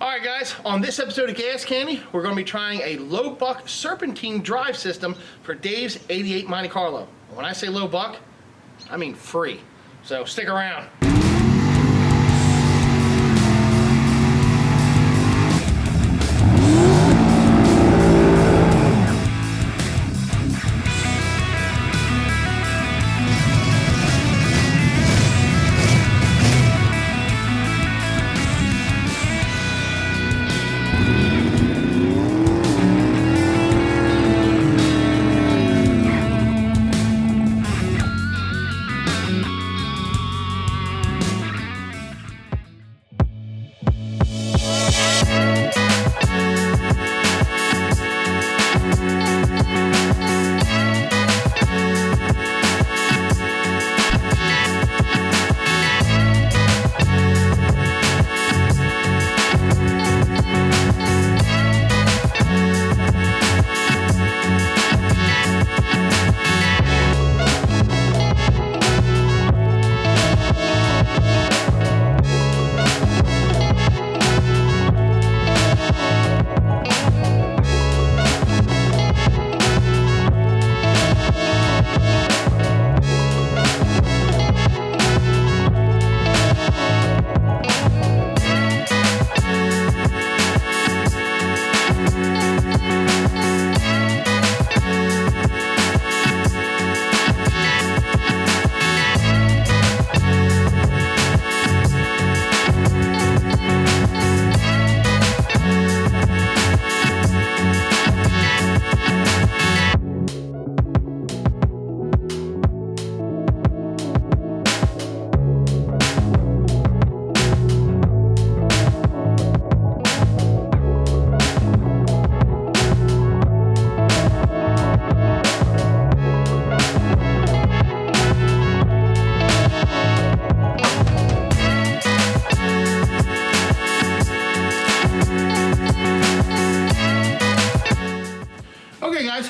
Alright guys, on this episode of Gas Candy, we're going to be trying a low buck serpentine drive system for Dave's 88 Monte Carlo. When I say low buck, I mean free. So stick around.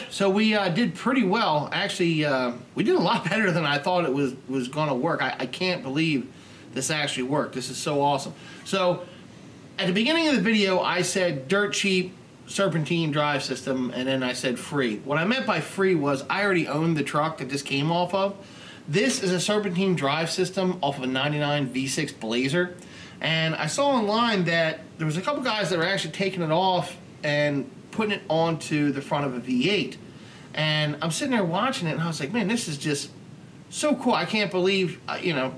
So we did pretty well. Actually, we did a lot better than I thought it was going to work. I can't believe this actually worked. This is so awesome. So at the beginning of the video, I said dirt cheap serpentine drive system, and then I said free. What I meant by free was I already owned the truck that this came off of. This is a serpentine drive system off of a 99 V6 Blazer. And I saw online that there was a couple guys that were actually taking it off and putting it onto the front of a V8. And I'm sitting there watching it, and I was like, man, this is just so cool. I can't believe,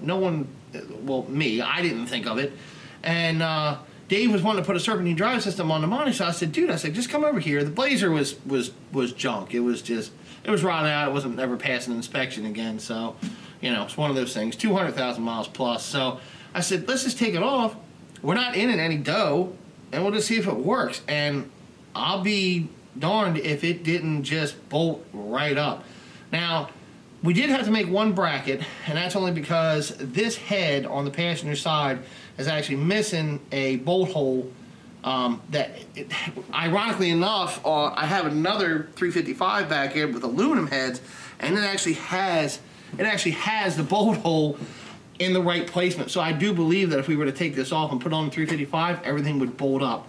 no one, well, me, I didn't think of it. And Dave was wanting to put a serpentine drive system on the Monte, so I said, dude, just come over here. The Blazer was junk. It was rotted out. It wasn't ever passing inspection again. So, it's one of those things, 200,000 miles plus. So I said, let's just take it off. We're not in it any dough, and we'll just see if it works. And I'll be darned if it didn't just bolt right up. Now, we did have to make one bracket, and that's only because this head on the passenger side is actually missing a bolt hole ironically enough, I have another 355 back here with aluminum heads, and it actually has the bolt hole in the right placement. So I do believe that if we were to take this off and put on the 355, everything would bolt up.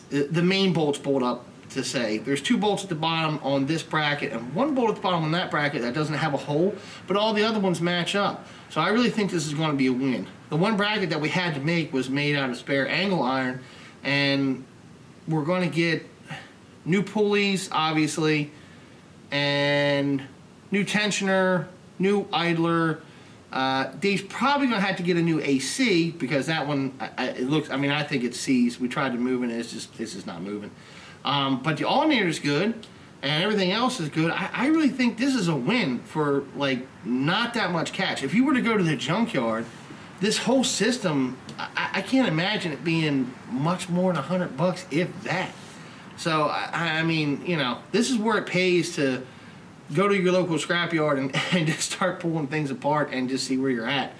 The main bolts bolt up, to say. There's two bolts at the bottom on this bracket and one bolt at the bottom on that bracket that doesn't have a hole, but all the other ones match up. So I really think this is going to be a win. The one bracket that we had to make was made out of spare angle iron, and we're going to get new pulleys, obviously, and new tensioner, new idler. Dave's probably going to have to get a new AC because that one, I think it sees. We tried to move it, and it's just not moving. But the alternator is good, and everything else is good. I really think this is a win for, like, not that much cash. If you were to go to the junkyard, this whole system, I can't imagine it being much more than $100, if that. So, I mean, this is where it pays to go to your local scrapyard and just start pulling things apart and just see where you're at.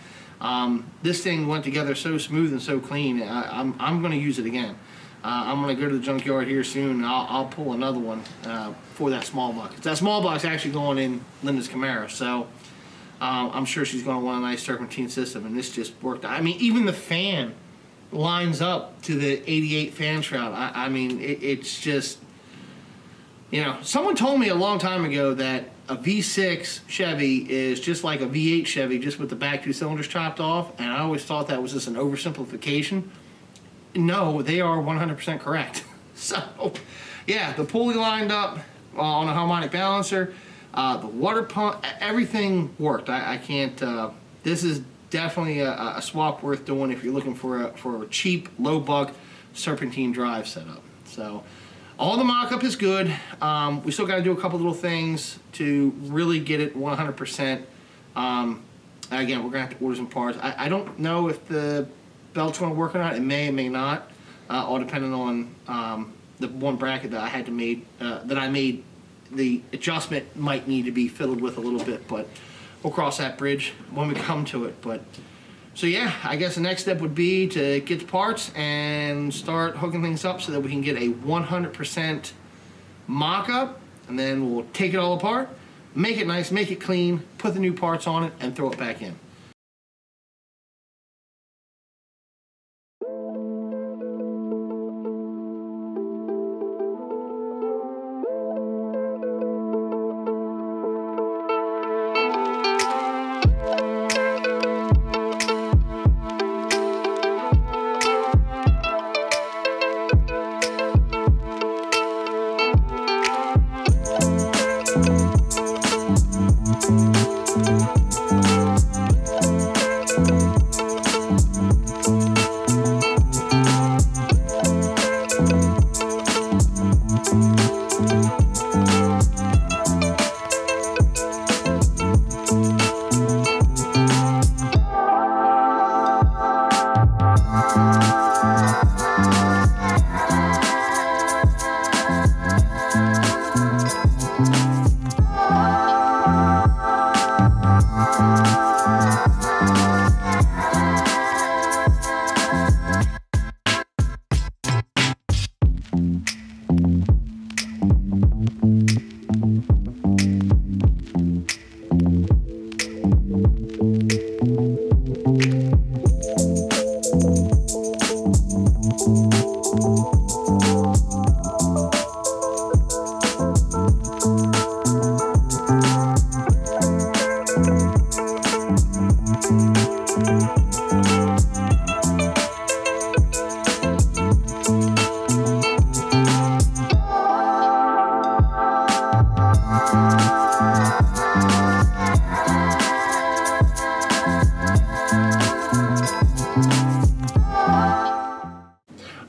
This thing went together so smooth and so clean. I'm going to use it again. I'm going to go to the junkyard here soon, and I'll pull another one for that small buck. That small buck's actually going in Linda's Camaro, so I'm sure she's going to want a nice serpentine system, and this just worked. I mean, even the fan lines up to the 88 fan shroud. I mean, it's just, you know, someone told me a long time ago that a V6 Chevy is just like a V8 Chevy, just with the back two cylinders chopped off, and I always thought that was just an oversimplification. No, they are 100% correct. So, yeah, the pulley lined up on a harmonic balancer, the water pump, everything worked. I can't, this is definitely a swap worth doing if you're looking for a cheap, low buck serpentine drive setup. So, all the mock-up is good. We still got to do a couple little things to really get it 100%. Again, we're going to have to order some parts. I don't know if the belt's going to work or not. It may, it may not, all depending on the one bracket that I had to made, that I made. The adjustment might need to be fiddled with a little bit, but we'll cross that bridge when we come to it. But so yeah, I guess the next step would be to get the parts and start hooking things up so that we can get a 100% mock-up, and then we'll take it all apart, make it nice, make it clean, put the new parts on it, and throw it back in.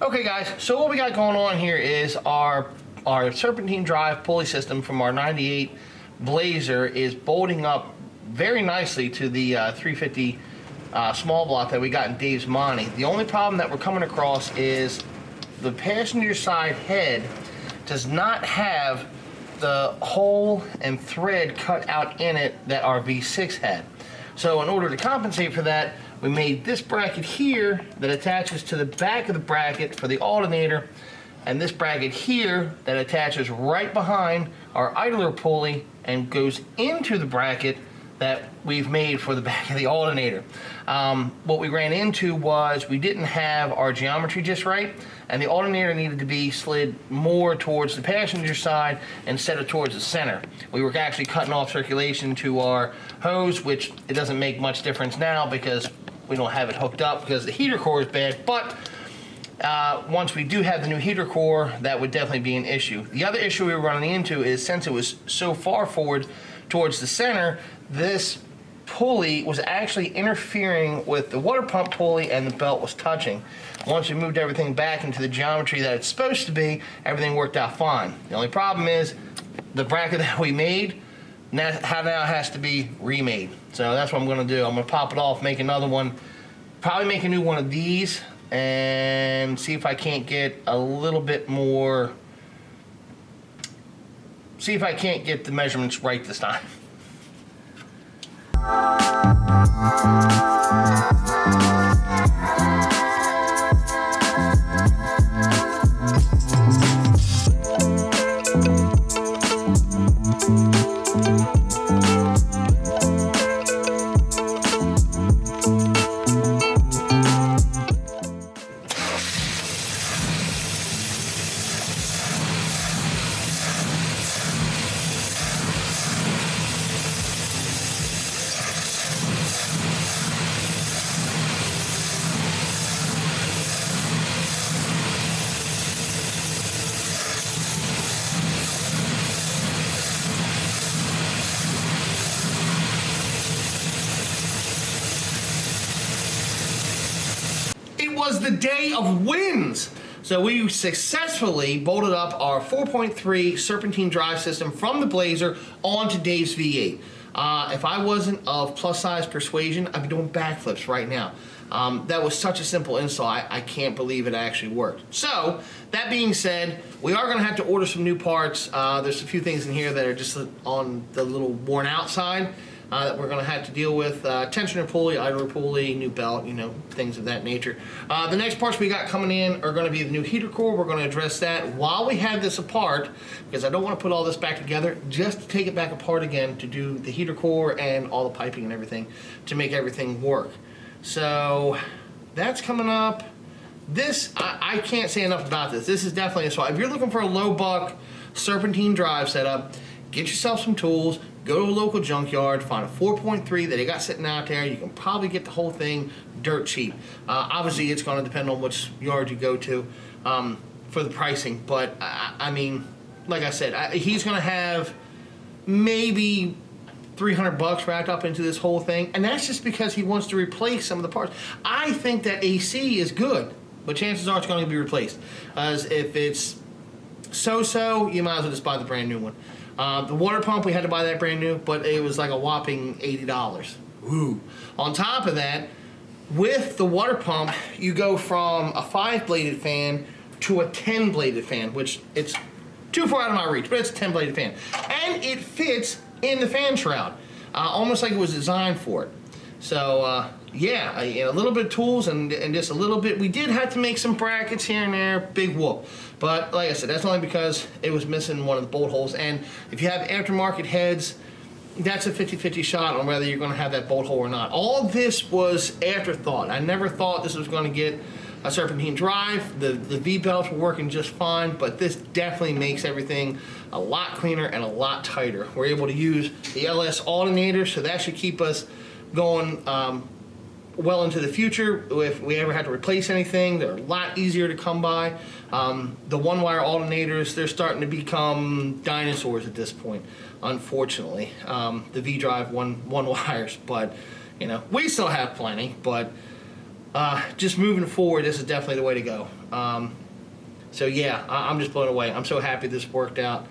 Okay guys, so what we got going on here is our serpentine drive pulley system from our 98 Blazer is bolting up very nicely to the 350 small block that we got in Dave's Monte. The only problem that we're coming across is the passenger side head does not have the hole and thread cut out in it that our V6 had. So in order to compensate for that, we made this bracket here that attaches to the back of the bracket for the alternator, and this bracket here that attaches right behind our idler pulley and goes into the bracket that we've made for the back of the alternator. What we ran into was we didn't have our geometry just right, and the alternator needed to be slid more towards the passenger side instead of towards the center. We were actually cutting off circulation to our hose, which it doesn't make much difference now because we don't have it hooked up because the heater core is bad, but once we do have the new heater core, that would definitely be an issue. The other issue we were running into is since it was so far forward towards the center, this pulley was actually interfering with the water pump pulley and the belt was touching. Once we moved everything back into the geometry that it's supposed to be, everything worked out fine. The only problem is the bracket that we made now has to be remade. So that's what I'm going to do. I'm going to pop it off, make another one, probably make a new one of these, and see if I can't get a little bit more, see if I can't get the measurements right this time. the day of wins. So we successfully bolted up our 4.3 serpentine drive system from the Blazer onto Dave's V8. If I wasn't of plus size persuasion, I'd be doing backflips right now. That was such a simple install, I can't believe it actually worked. So, that being said, we are going to have to order some new parts. There's a few things in here that are just on the little worn out side that we're going to have to deal with. Tensioner pulley, idler pulley, new belt, you know, things of that nature. The next parts we got coming in are going to be the new heater core. We're going to address that while we have this apart, because I don't want to put all this back together, just to take it back apart again to do the heater core and all the piping and everything to make everything work. So that's coming up. This, I can't say enough about this. This is definitely a swap. If you're looking for a low buck serpentine drive setup, get yourself some tools, go to a local junkyard, find a 4.3 that they got sitting out there. You can probably get the whole thing dirt cheap. Obviously, it's going to depend on which yard you go to for the pricing. But, I mean, like I said, he's going to have maybe $300 wrapped up into this whole thing, and that's just because he wants to replace some of the parts. I think that AC is good, but chances are it's going to be replaced. As if it's so-so, you might as well just buy the brand new one. The water pump, we had to buy that brand new, but it was like a whopping $80. Woo! On top of that, with the water pump, you go from a 5-bladed fan to a 10-bladed fan, which it's too far out of my reach, but it's a 10-bladed fan, and it fits in the fan shroud, almost like it was designed for it. So yeah, a little bit of tools and just a little bit. We did have to make some brackets here and there, big whoop. But like I said, that's only because it was missing one of the bolt holes. And if you have aftermarket heads, that's a 50-50 shot on whether you're going to have that bolt hole or not. All this was afterthought. I never thought this was going to get a serpentine drive. The V-belts were working just fine, but this definitely makes everything a lot cleaner and a lot tighter. We're able to use the LS alternator, so that should keep us going well into the future. If we ever had to replace anything, they're a lot easier to come by. The one-wire alternators, they're starting to become dinosaurs at this point, unfortunately. The V-drive one wires, but you know, we still have plenty, but just moving forward, this is definitely the way to go. So yeah, I'm just blown away. I'm so happy this worked out.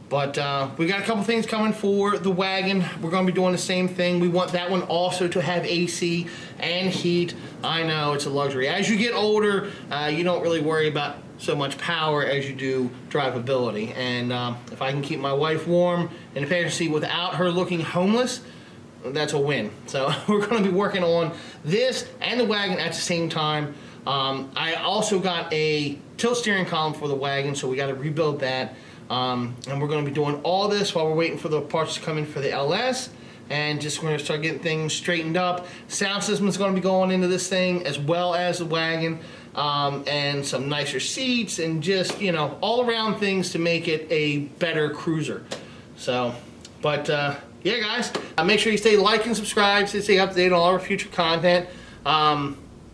But we got a couple things coming for the wagon. We're going to be doing the same thing. We want that one also to have AC and heat. I know it's a luxury. As you get older, you don't really worry about so much power as you do drivability. And if I can keep my wife warm in the passenger seat without her looking homeless, that's a win. So we're going to be working on this and the wagon at the same time. I also got a tilt steering column for the wagon, so we got to rebuild that. And we're going to be doing all this while we're waiting for the parts to come in for the LS, and just going to start getting things straightened up. Sound system is going to be going into this thing as well as the wagon, and some nicer seats and just, you know, all around things to make it a better cruiser. So, but yeah, guys, make sure you stay like and subscribe to stay up to date on all our future content.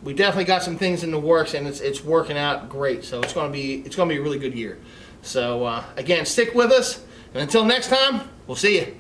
We definitely got some things in the works, and it's working out great. So it's going to be a really good year. So again, stick with us, and until next time, we'll see you.